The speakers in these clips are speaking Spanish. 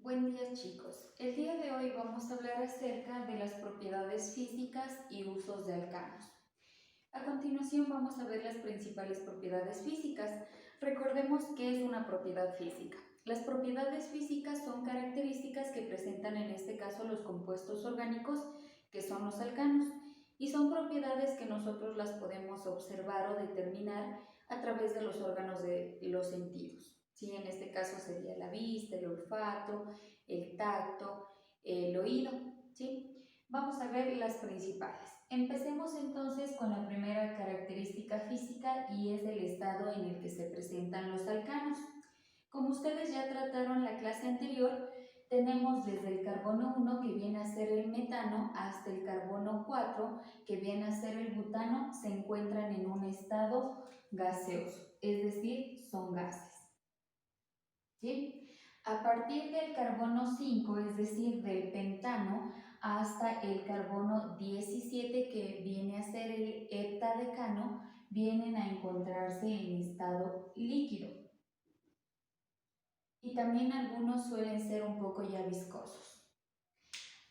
Buen día chicos, el día de hoy vamos a hablar acerca de las propiedades físicas y usos de alcanos. A continuación vamos a ver las principales propiedades físicas. Recordemos qué es una propiedad física. Las propiedades físicas son características que presentan en este caso los compuestos orgánicos, que son los alcanos, y son propiedades que nosotros las podemos observar o determinar a través de los órganos de los sentidos. ¿Sí? En este caso sería la vista, el olfato, el tacto, el oído. ¿Sí? Vamos a ver las principales. Empecemos entonces con la primera característica física y es el estado en el que se presentan los alcanos. Como ustedes ya trataron la clase anterior, tenemos desde el carbono 1, que viene a ser el metano, hasta el carbono 4, que viene a ser el butano, se encuentran en un estado gaseoso, es decir, son gases. ¿Sí? A partir del carbono 5, es decir, del pentano, hasta el carbono 17, que viene a ser el heptadecano, vienen a encontrarse en estado líquido. Y también algunos suelen ser un poco ya viscosos.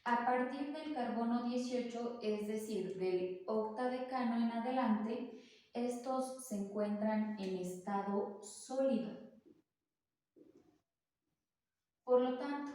A partir del carbono 18, es decir, del octadecano en adelante, estos se encuentran en estado sólido. Por lo tanto,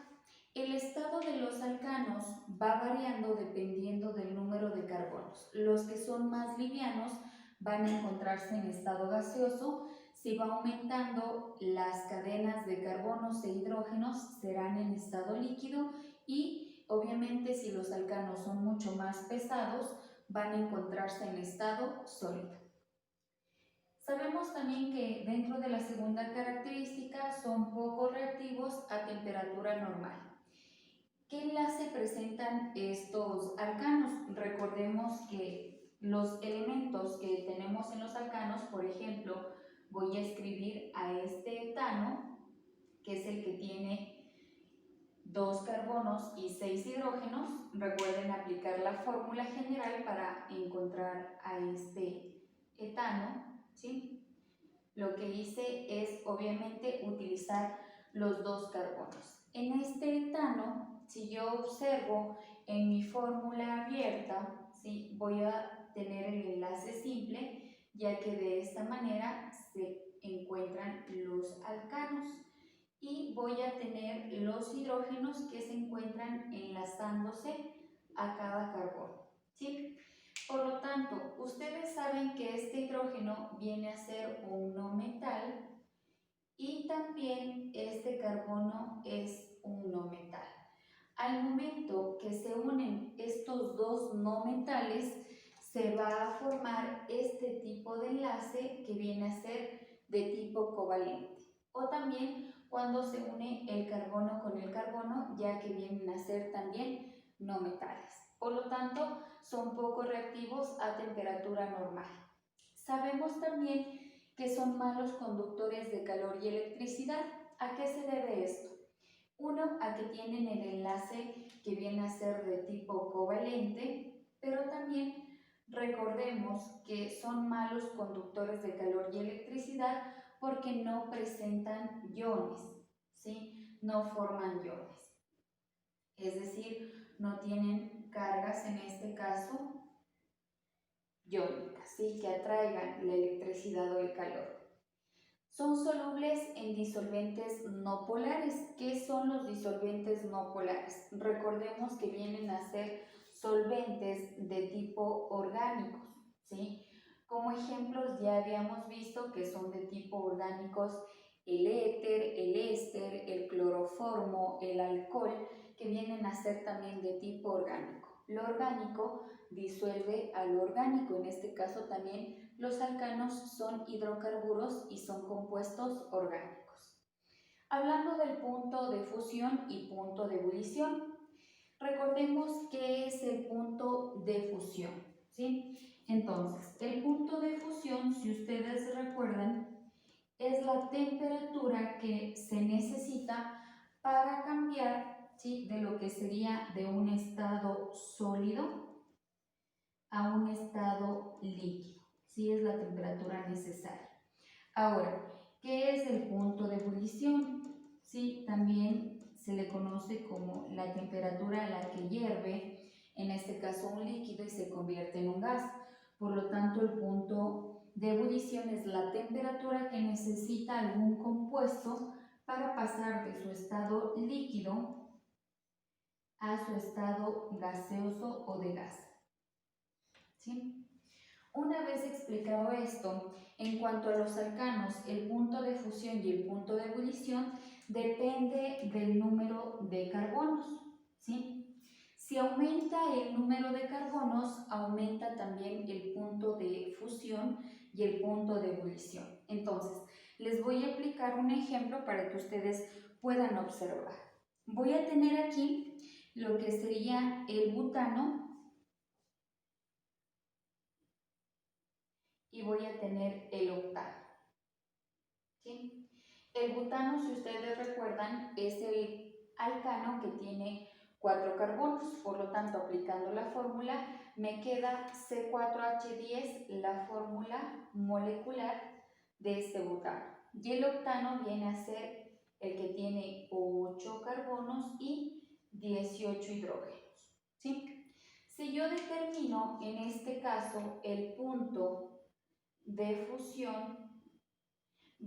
el estado de los alcanos va variando dependiendo del número de carbonos. Los que son más livianos van a encontrarse en estado gaseoso. Si va aumentando, las cadenas de carbonos e hidrógenos serán en estado líquido y obviamente si los alcanos son mucho más pesados, van a encontrarse en estado sólido. Sabemos también que dentro de la segunda característica son poco reactivos a temperatura normal. ¿Qué enlace presentan estos alcanos? Recordemos que los elementos que tenemos en los alcanos, por ejemplo, voy a escribir a este etano, que es el que tiene 2 carbonos y 6 hidrógenos. Recuerden aplicar la fórmula general para encontrar a este etano, ¿sí? Lo que hice es obviamente utilizar los 2 carbonos. En este etano, si yo observo en mi fórmula abierta, ¿sí? Voy a tener el enlace simple, ya que de esta manera se encuentran los alcanos. Y voy a tener los hidrógenos que se encuentran enlazándose a cada carbono, ¿sí? Por lo tanto, ustedes saben que este hidrógeno viene a ser un no metal y también este carbono es un no metal. Al momento que se unen estos dos no metales, se va a formar este tipo de enlace que viene a ser de tipo covalente. O también cuando se une el carbono con el carbono, ya que vienen a ser también no metales. Por lo tanto, son poco reactivos a temperatura normal. Sabemos también que son malos conductores de calor y electricidad. ¿A qué se debe esto? Uno, a que tienen el enlace que viene a ser de tipo covalente, pero también recordemos que son malos conductores de calor y electricidad porque no presentan iones, ¿sí? No forman iones. Es decir, no tienen cargas en este caso iónicas, ¿sí? Que atraigan la electricidad o el calor. Son solubles en disolventes no polares. ¿Qué son los disolventes no polares? Recordemos que vienen a ser solventes de tipo orgánicos, ¿sí? Como ejemplos ya habíamos visto que son de tipo orgánicos el éter, el éster, el cloroformo, el alcohol, que vienen a ser también de tipo orgánico. Lo orgánico disuelve a lo orgánico, en este caso también los alcanos son hidrocarburos y son compuestos orgánicos. Hablando del punto de fusión y punto de ebullición, recordemos qué es el punto de fusión, ¿sí? Entonces, el punto de fusión, si ustedes recuerdan, es la temperatura que se necesita para cambiar, ¿sí? De lo que sería de un estado sólido a un estado líquido, ¿sí? Es la temperatura necesaria. Ahora, ¿qué es el punto de ebullición? Sí, también se le conoce como la temperatura a la que hierve, en este caso un líquido, y se convierte en un gas. Por lo tanto, el punto de ebullición es la temperatura que necesita algún compuesto para pasar de su estado líquido a su estado gaseoso o de gas. ¿Sí? Una vez explicado esto, en cuanto a los alcanos, el punto de fusión y el punto de ebullición depende del número de carbonos, ¿sí? Si aumenta el número de carbonos, aumenta también el punto de fusión y el punto de ebullición. Entonces, les voy a aplicar un ejemplo para que ustedes puedan observar. Voy a tener aquí lo que sería el butano y voy a tener el octano. ¿Sí? El butano, si ustedes recuerdan, es el alcano que tiene 4 carbonos, por lo tanto, aplicando la fórmula, me queda C4H10, la fórmula molecular de este butano. Y el octano viene a ser el que tiene 8 carbonos y 18 hidrógenos. ¿Sí? Si yo determino en este caso el punto de fusión,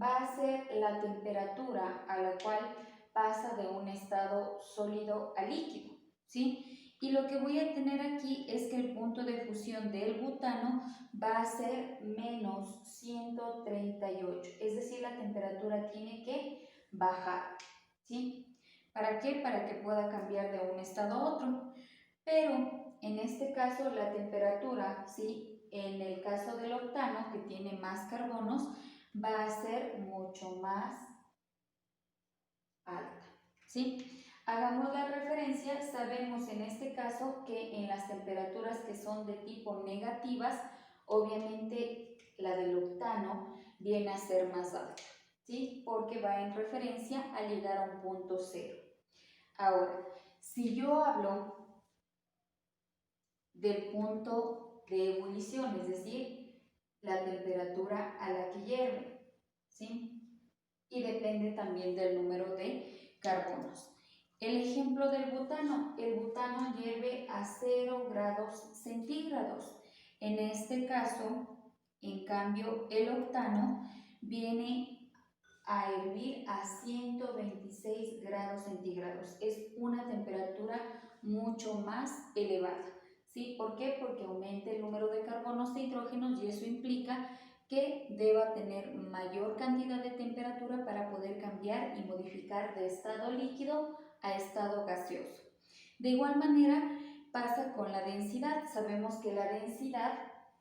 va a ser la temperatura a la cual pasa de un estado sólido a líquido, ¿sí? Y lo que voy a tener aquí es que el punto de fusión del butano va a ser menos 138, es decir, la temperatura tiene que bajar, ¿sí? ¿Para qué? Para que pueda cambiar de un estado a otro. Pero en este caso la temperatura, ¿sí? En el caso del octano, que tiene más carbonos, va a ser mucho más alta, ¿sí? Hagamos la referencia, sabemos en este caso que en las temperaturas que son de tipo negativas, obviamente la del octano viene a ser más alta, ¿sí? Porque va en referencia a llegar a un punto cero. Ahora, si yo hablo del punto de ebullición, es decir, la temperatura a la que hierve, ¿sí? Y depende también del número de carbonos. El ejemplo del butano, el butano hierve a 0 grados centígrados. En este caso, en cambio, el octano viene a hervir a 126 grados centígrados. Es una temperatura mucho más elevada. ¿Sí? ¿Por qué? Porque aumenta el número de carbonos e hidrógenos y eso implica que deba tener mayor cantidad de temperatura para poder cambiar y modificar de estado líquido a estado gaseoso. De igual manera pasa con la densidad. Sabemos que la densidad,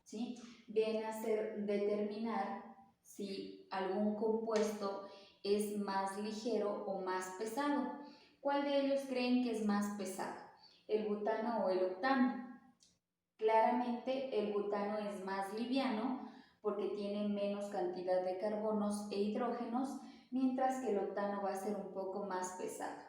¿sí?, viene a ser determinar si algún compuesto es más ligero o más pesado. ¿Cuál de ellos creen que es más pesado? ¿El butano o el octano? Claramente el butano es más liviano porque tiene menos cantidad de carbonos e hidrógenos, mientras que el octano va a ser un poco más pesado.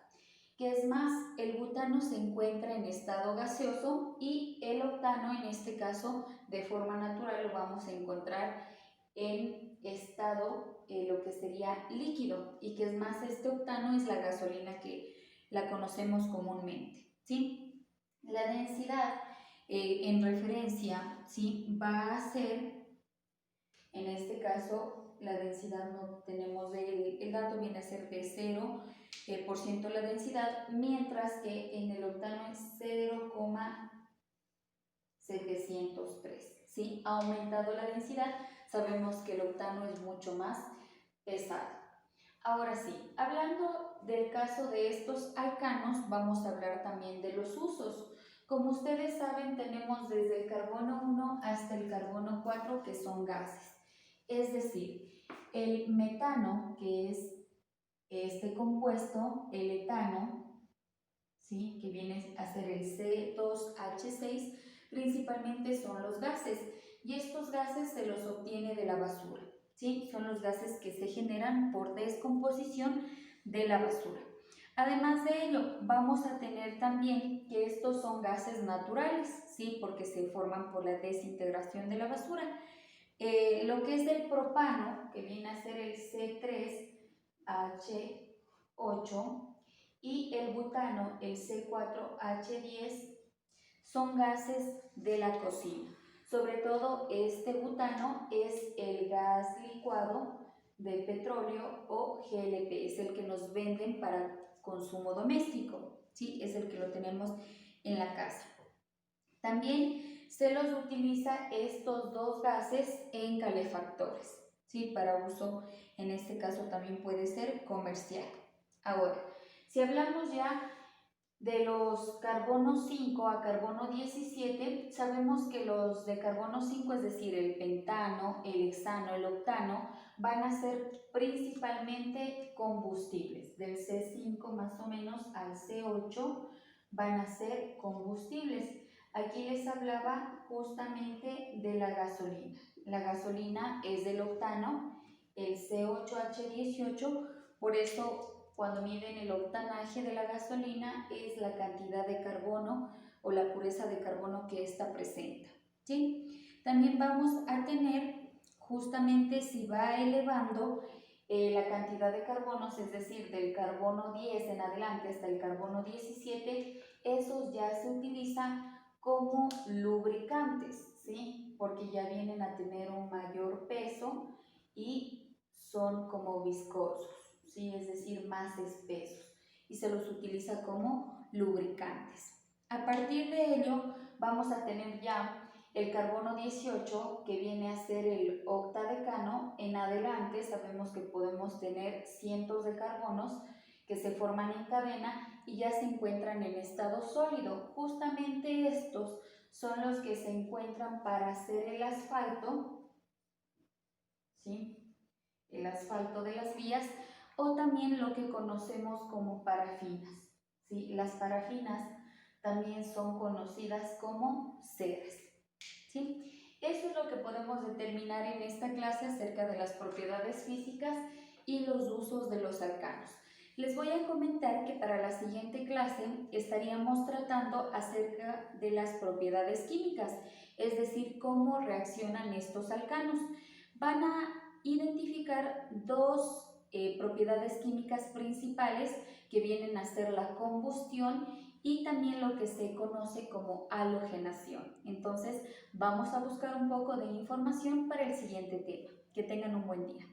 ¿Qué es más? El butano se encuentra en estado gaseoso y el octano, en este caso, de forma natural, lo vamos a encontrar en estado, lo que sería líquido. Y que es más, este octano es la gasolina que la conocemos comúnmente, ¿sí? La densidad en referencia, ¿sí?, va a ser, en este caso, la densidad no tenemos, el dato viene a ser de 0% la densidad, mientras que en el octano es 0,703, ¿sí? Ha aumentado la densidad, sabemos que el octano es mucho más pesado. Ahora sí, hablando del caso de estos alcanos, vamos a hablar también de los usos. Como ustedes saben, tenemos desde el carbono 1 hasta el carbono 4, que son gases. Es decir, el metano, que es este compuesto, el etano, ¿sí?, que viene a ser el C2H6, principalmente son los gases. Y estos gases se los obtiene de la basura, ¿sí? Son los gases que se generan por descomposición de la basura. Además de ello, vamos a tener también que estos son gases naturales, ¿sí?, porque se forman por la desintegración de la basura. Lo que es el propano, que viene a ser el C3H8, y el butano, el C4H10, son gases de la cocina. Sobre todo este butano es el gas licuado de petróleo o GLP, es el que nos venden para consumo doméstico, ¿sí? Es el que lo tenemos en la casa. También se los utiliza estos dos gases en calefactores, ¿sí? Para uso, en este caso también puede ser comercial. Ahora, si hablamos ya de los carbono 5 a carbono 17, sabemos que los de carbono 5, es decir, el pentano, el hexano, el octano, van a ser principalmente combustibles. Del C5 más o menos al C8 van a ser combustibles. Aquí les hablaba justamente de la gasolina. La gasolina es del octano, el C8H18, por eso cuando miden el octanaje de la gasolina es la cantidad de carbono o la pureza de carbono que ésta presenta, ¿sí? También vamos a tener, justamente si va elevando la cantidad de carbonos, es decir, del carbono 10 en adelante hasta el carbono 17, esos ya se utilizan como lubricantes, ¿sí? Porque ya vienen a tener un mayor peso y son como viscosos, ¿sí? Es decir, más espesos, y se los utiliza como lubricantes. A partir de ello vamos a tener ya el carbono 18, que viene a ser el octadecano. En adelante sabemos que podemos tener cientos de carbonos que se forman en cadena y ya se encuentran en estado sólido. Justamente estos son los que se encuentran para hacer el asfalto, ¿sí? El asfalto de las vías, o también lo que conocemos como parafinas, ¿sí? Las parafinas también son conocidas como ceras, ¿sí? Eso es lo que podemos determinar en esta clase acerca de las propiedades físicas y los usos de los alcanos. Les voy a comentar que para la siguiente clase estaríamos tratando acerca de las propiedades químicas, es decir, cómo reaccionan estos alcanos. Van a identificar dos propiedades químicas principales que vienen a ser la combustión y también lo que se conoce como halogenación. Entonces, vamos a buscar un poco de información para el siguiente tema. Que tengan un buen día.